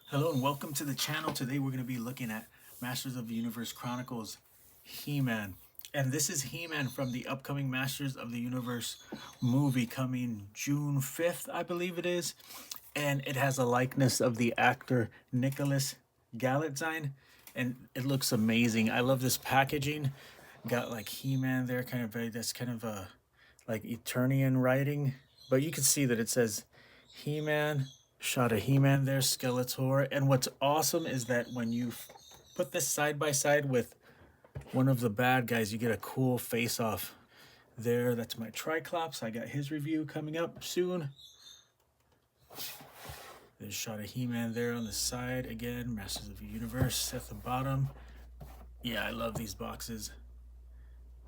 Hello and welcome to the channel. Today we're going to be looking at Masters of the Universe Chronicles He-Man. And this is He-Man from the upcoming Masters of the Universe movie coming June 5th, I believe it is. And it has a likeness of the actor Nicholas Galitzine. And it looks amazing. I love this packaging. Got like He-Man there, that's kind of a like Eternian writing. But you can see that it says He-Man. Shot of He-Man there, Skeletor. And what's awesome is that when you put this side by side with one of the bad guys, you get a cool face-off there. That's my Triclops. I got his review coming up soon. There's a shot of He-Man there on the side. Again, Masters of the Universe at the bottom. Yeah, I love these boxes.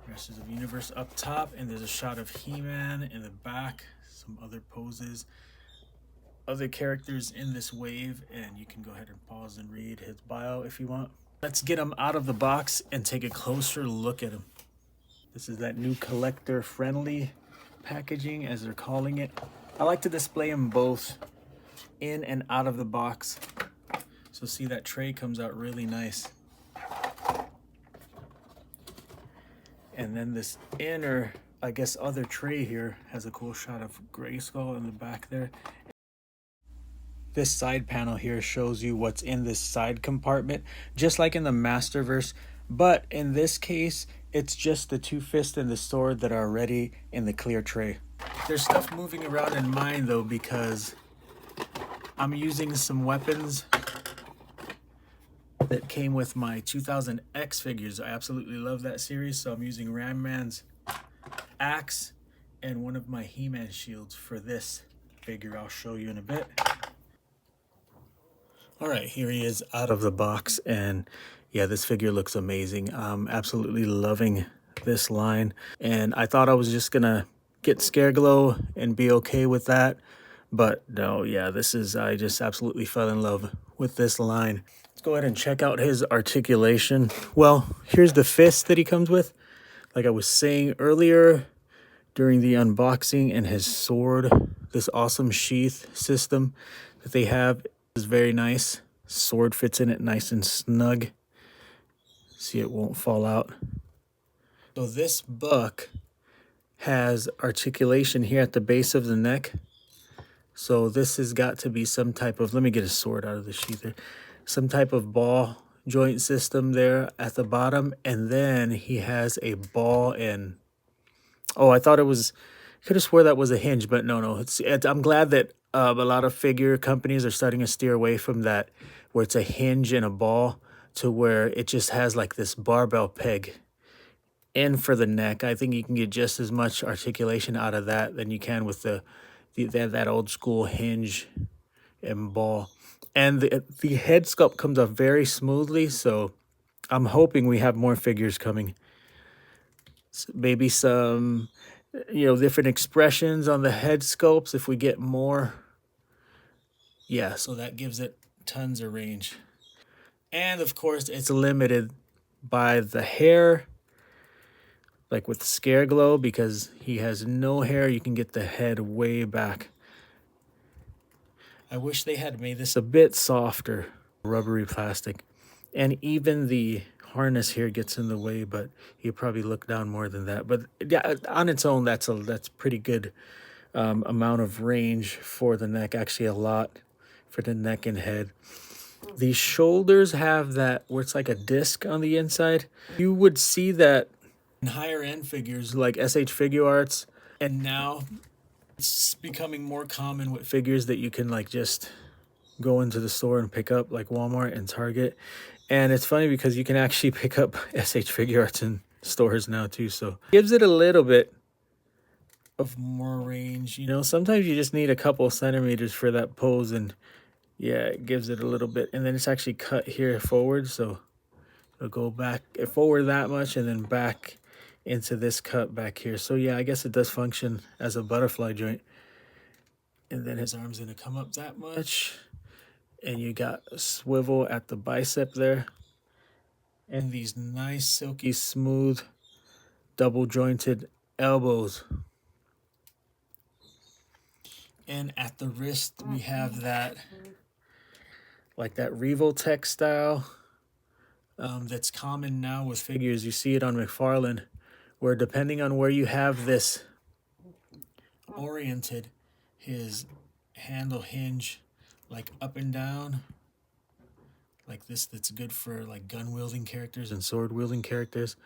Masters of the Universe up top. And there's a shot of He-Man in the back. Some other poses. Other characters in this wave, and you can go ahead and pause and read his bio if you want. Let's get him out of the box and take a closer look at him. This is that new collector friendly packaging, as they're calling it. I like to display them both in and out of the box. So see, that tray comes out really nice. And then this inner, I guess, other tray here has a cool shot of Grayskull in the back there. This side panel here shows you what's in this side compartment, just like in the Masterverse. But in this case, it's just the two fists and the sword that are already in the clear tray. There's stuff moving around in mine though, because I'm using some weapons that came with my 2000X figures. I absolutely love that series, so I'm using Ram Man's axe and one of my He-Man shields for this figure. I'll show you in a bit. All right, here he is out of the box, and yeah, this figure looks amazing. I'm absolutely loving this line, and I thought I was just gonna get Scareglow and be okay with that, but no, yeah, I just absolutely fell in love with this line. Let's go ahead and check out his articulation. Well, here's the fist that he comes with, like I was saying earlier during the unboxing, and his sword, this awesome sheath system that they have is very nice. Sword fits in it nice and snug. See, it won't fall out. So this buck has articulation here at the base of the neck. So this has got to be some type of, let me get a sword out of the sheath there. Some type of ball joint system there at the bottom. And then he has a ball and, oh, I thought it was, could have swore that was a hinge, but no. I'm glad that a lot of figure companies are starting to steer away from that, where it's a hinge and a ball, to where it just has like this barbell peg in for the neck. I think you can get just as much articulation out of that than you can with that old school hinge and ball. And the head sculpt comes off very smoothly, so I'm hoping we have more figures coming. Maybe some, different expressions on the head sculpts if we get more. Yeah, so that gives it tons of range. And of course, it's limited by the hair, like with Scareglow, because he has no hair. You can get the head way back. I wish they had made this a bit softer, rubbery plastic. And even the harness here gets in the way, but you probably look down more than that. But yeah, on its own, that's pretty good amount of range for the neck. Actually, a lot for the neck and head. The shoulders have that where it's like a disc on the inside. You would see that in higher end figures like SH Figure Arts, and now it's becoming more common with figures that you can like just go into the store and pick up, like Walmart and Target. And it's funny because you can actually pick up SH Figure Arts in stores now too, so it gives it a little bit of more range. Sometimes you just need a couple centimeters for that pose, and yeah, it gives it a little bit. And then it's actually cut here forward, so it'll go back forward that much and then back into this cut back here. So yeah, I guess it does function as a butterfly joint. And then his arm's gonna come up that much, and you got a swivel at the bicep there, and these nice silky smooth double jointed elbows. And at the wrist we have that like that Revoltech style that's common now with figures. You see it on McFarlane, where depending on where you have this oriented, his handle hinge like up and down, like this, that's good for like gun wielding characters and sword wielding characters.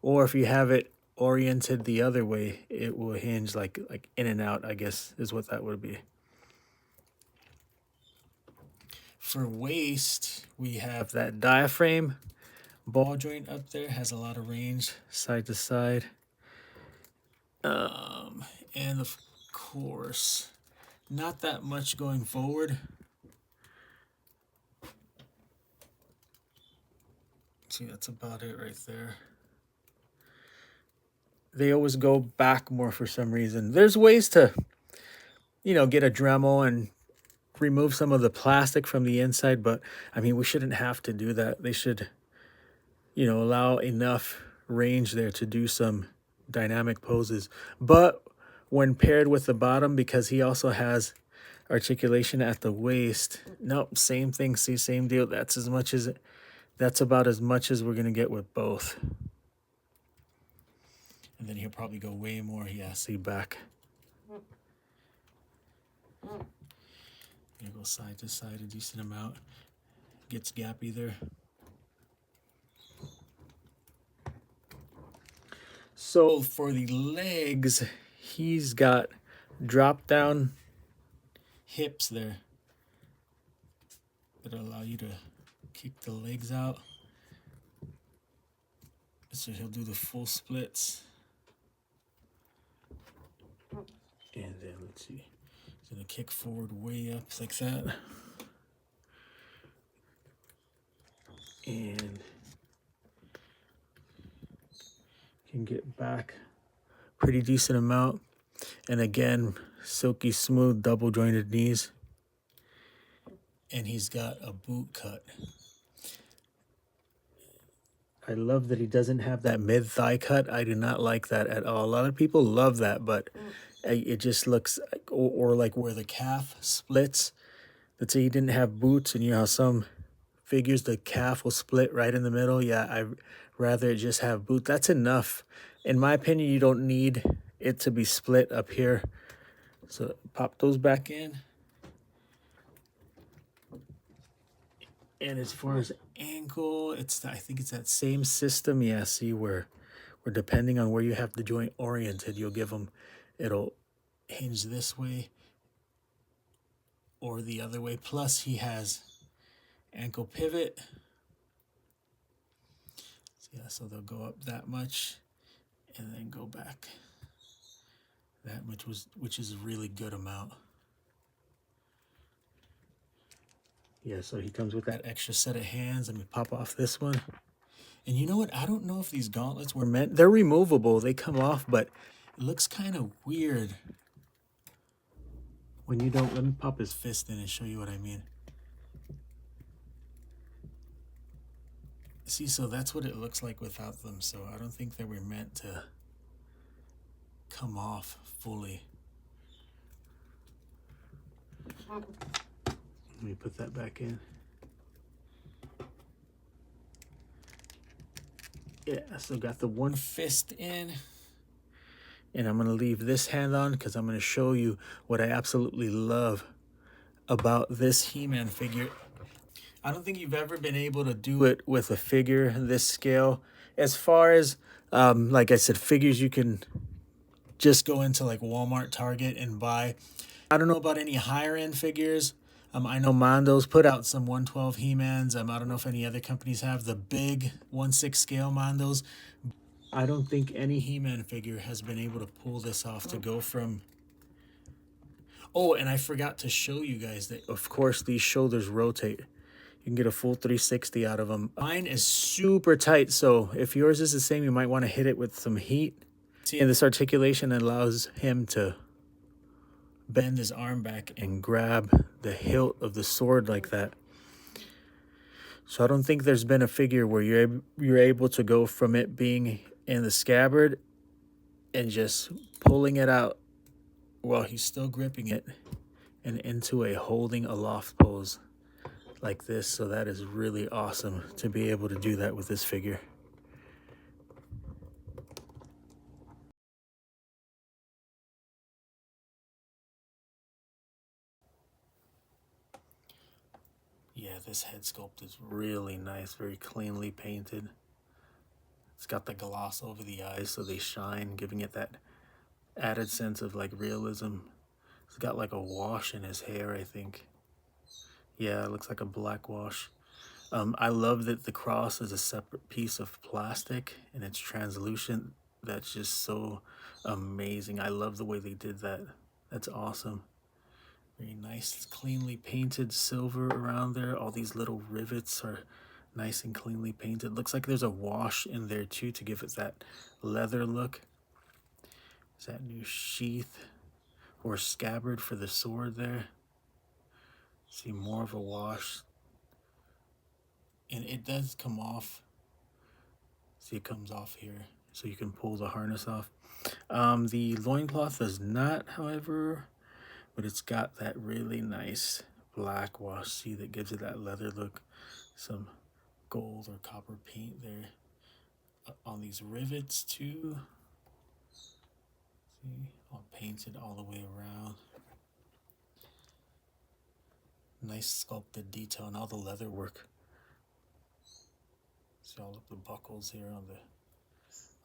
Or if you have it oriented the other way, it will hinge like in and out, I guess is what that would be. For waist, we have that diaphragm ball joint up there, has a lot of range side to side. And of course, not that much going forward. See, that's about it right there. They always go back more for some reason. There's ways to, you know, get a Dremel and remove some of the plastic from the inside, but I mean, we shouldn't have to do that. They should, you know, allow enough range there to do some dynamic poses. But when paired with the bottom, because he also has articulation at the waist, nope, same thing. See, same deal. That's about as much as we're gonna get with both. And then he'll probably go way more. Yeah, see, back. Gonna go side to side a decent amount. Gets gappy there. So for the legs, he's got drop down hips there that allow you to kick the legs out. So he'll do the full splits. And then let's see, he's gonna kick forward way up like that. And can get back pretty decent amount. And again, silky smooth double jointed knees. And he's got a boot cut. I love that he doesn't have that mid thigh cut. I do not like that at all. A lot of people love that, but it just looks or like where the calf splits. Let's say he didn't have boots, and you know how some figures the calf will split right in the middle. Yeah, I'd rather just have boot. That's enough. In my opinion, you don't need it to be split up here. So pop those back in. And as far as ankle, I think it's that same system. Yeah, see where depending on where you have the joint oriented, you'll give them, it'll hinge this way or the other way. Plus he has ankle pivot. So yeah, so they'll go up that much and then go back that much, which is a really good amount. Yeah, so he comes with that extra set of hands. Let me pop off this one. And you know what? I don't know if these gauntlets were meant... They're removable. They come off, but it looks kind of weird when you don't... Let me pop his fist in and show you what I mean. See, so that's what it looks like without them. So I don't think they were meant to come off fully. Let me put that back in. Yeah, so got the one fist in. And I'm going to leave this hand on because I'm going to show you what I absolutely love about this He-Man figure. I don't think you've ever been able to do it with a figure this scale. As far as, like I said, figures you can just go into like Walmart, Target and buy. I don't know about any higher end figures. I know Mondo's put out some 112 He-Mans. I don't know if any other companies have the big 1/6 scale Mondos. I don't think any He-Man figure has been able to pull this off to go from... Oh, and I forgot to show you guys that, of course, these shoulders rotate. You can get a full 360 out of them. Mine is super tight, so if yours is the same, you might want to hit it with some heat. See, and this articulation allows him to bend his arm back and grab the hilt of the sword like that. So I don't think there's been a figure where you're able to go from it being in the scabbard and just pulling it out while he's still gripping it and into a holding aloft pose like this. So that is really awesome to be able to do that with this figure. Yeah, this head sculpt is really nice, very cleanly painted. It's got the gloss over the eyes so they shine, giving it that added sense of like realism. It's got like a wash in his hair, I think. Yeah, it looks like a black wash. I love that the cross is a separate piece of plastic and it's translucent. That's just so amazing. I love the way they did that. That's awesome. Very nice, cleanly painted silver around there. All these little rivets are nice and cleanly painted. Looks like there's a wash in there too to give it that leather look. Is that new sheath or scabbard for the sword there? See more of a wash. And it does come off. See, it comes off here, so you can pull the harness off. The loincloth does not, however, but it's got that really nice black wash. See, that gives it that leather look. Some gold or copper paint there on these rivets too. See, all painted all the way around. Nice sculpted detail and all the leather work. See all of the buckles here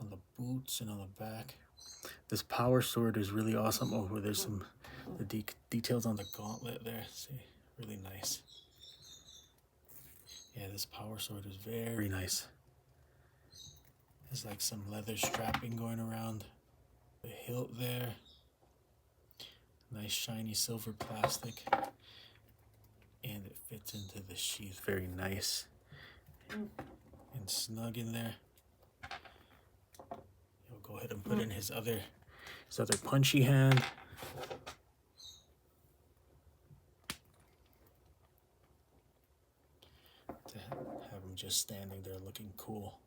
on the boots and on the back. This power sword is really awesome. Oh, there's some details on the gauntlet there. See, really nice. Yeah, this power sword is very nice. There's like some leather strapping going around the hilt there. Nice shiny silver plastic. And it fits into the sheath very nice and snug in there. He'll go ahead and put in his other punchy hand. To have him just standing there looking cool.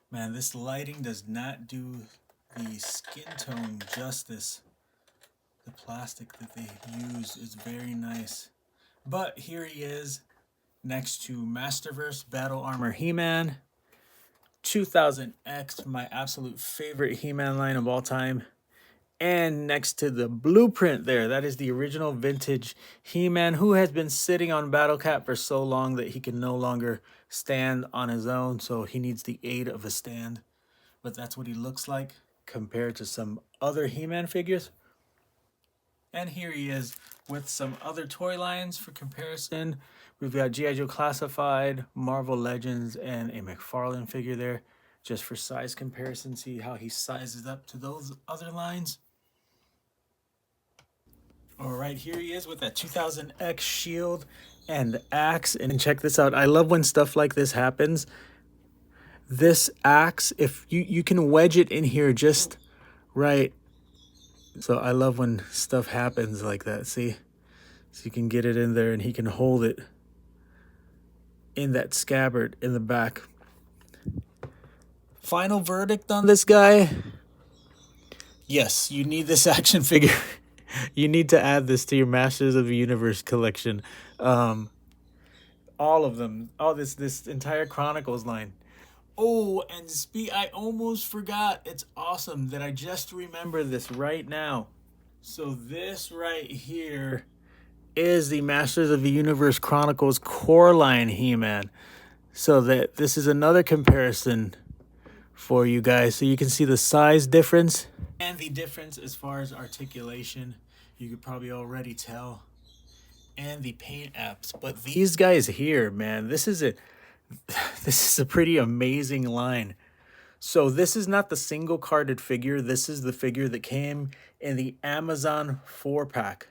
Man, this lighting does not do the skin tone justice. The plastic that they use is very nice. But here he is next to Masterverse Battle Armor He-Man 2000X, my absolute favorite He-Man line of all time. And next to the blueprint there, that is the original vintage He-Man who has been sitting on Battle Cat for so long that he can no longer stand on his own. So he needs the aid of a stand. But that's what he looks like compared to some other He-Man figures. And here he is with some other toy lines for comparison. We've got G.I. Joe Classified, Marvel Legends, and a McFarlane figure there. Just for size comparison, see how he sizes up to those other lines. All right, here he is with that 2000X shield and axe. And check this out. I love when stuff like this happens. This axe, if you can wedge it in here just right. So I love when stuff happens like that, see? So you can get it in there and he can hold it in that scabbard in the back. Final verdict on this guy? Yes, you need this action figure. You need to add this to your Masters of the Universe collection. All of them. All this entire Chronicles line. Oh, and I almost forgot. It's awesome that I just remember this right now. So this right here is the Masters of the Universe Chronicles core line He-Man. So that this is another comparison for you guys. So you can see the size difference and the difference as far as articulation. You could probably already tell. And the paint apps. But these guys here, man, this is a pretty amazing line. So this is not the single carded figure. This is the figure that came in the Amazon 4-pack.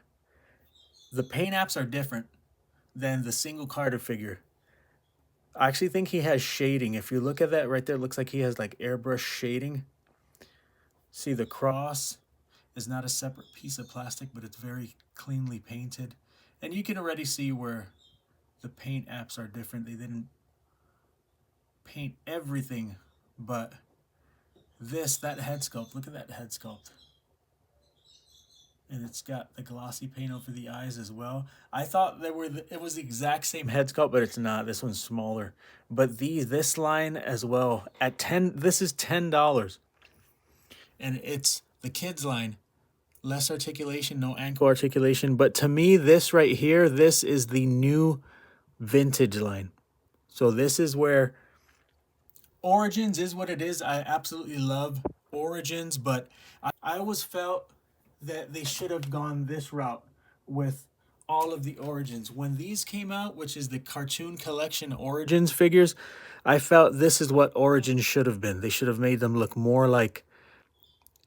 The paint apps are different than the single carded figure. I actually think he has shading. If you look at that right there, it looks like he has like airbrush shading. See, the cross is not a separate piece of plastic, but it's very cleanly painted. And you can already see where the paint apps are different. They didn't paint everything, but that head sculpt, look at that head sculpt. and it's got the glossy paint over the eyes as well. I thought it was the exact same head sculpt, but it's not. This one's smaller. But this line as well at 10. This is $10, and it's the kids line. Less articulation, no ankle articulation. But to me, this right here, this is the new vintage line. So this is where Origins is what it is. I absolutely love Origins, but I always felt that they should have gone this route with all of the Origins. When these came out, which is the Cartoon Collection Origins figures, I felt this is what Origins should have been. They should have made them look more like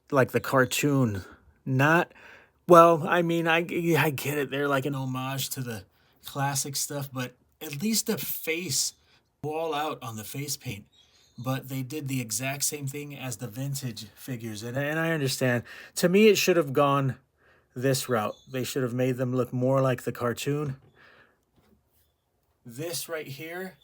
the cartoon. Not, well, I mean, I get it. They're like an homage to the classic stuff, but at least the face, all out on the face paint. But they did the exact same thing as the vintage figures. And I understand. To me, it should have gone this route. They should have made them look more like the cartoon. This right here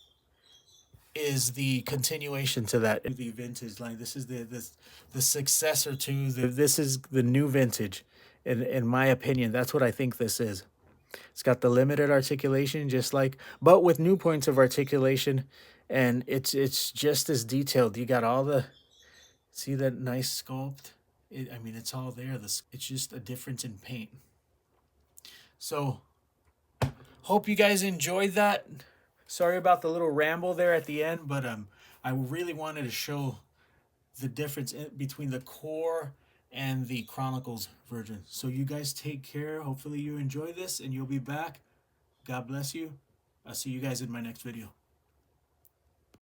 is the continuation to that, the vintage line. This is the successor to this is the new vintage. In my opinion, that's what I think this is. It's got the limited articulation, just like, but with new points of articulation, and it's just as detailed. You got all the, see that nice sculpt? I mean, it's all there. It's just a difference in paint. So, hope you guys enjoyed that. Sorry about the little ramble there at the end, but I really wanted to show the difference between the core and the Chronicles version. So you guys take care. Hopefully you enjoy this and you'll be back. God bless you. I'll see you guys in my next video.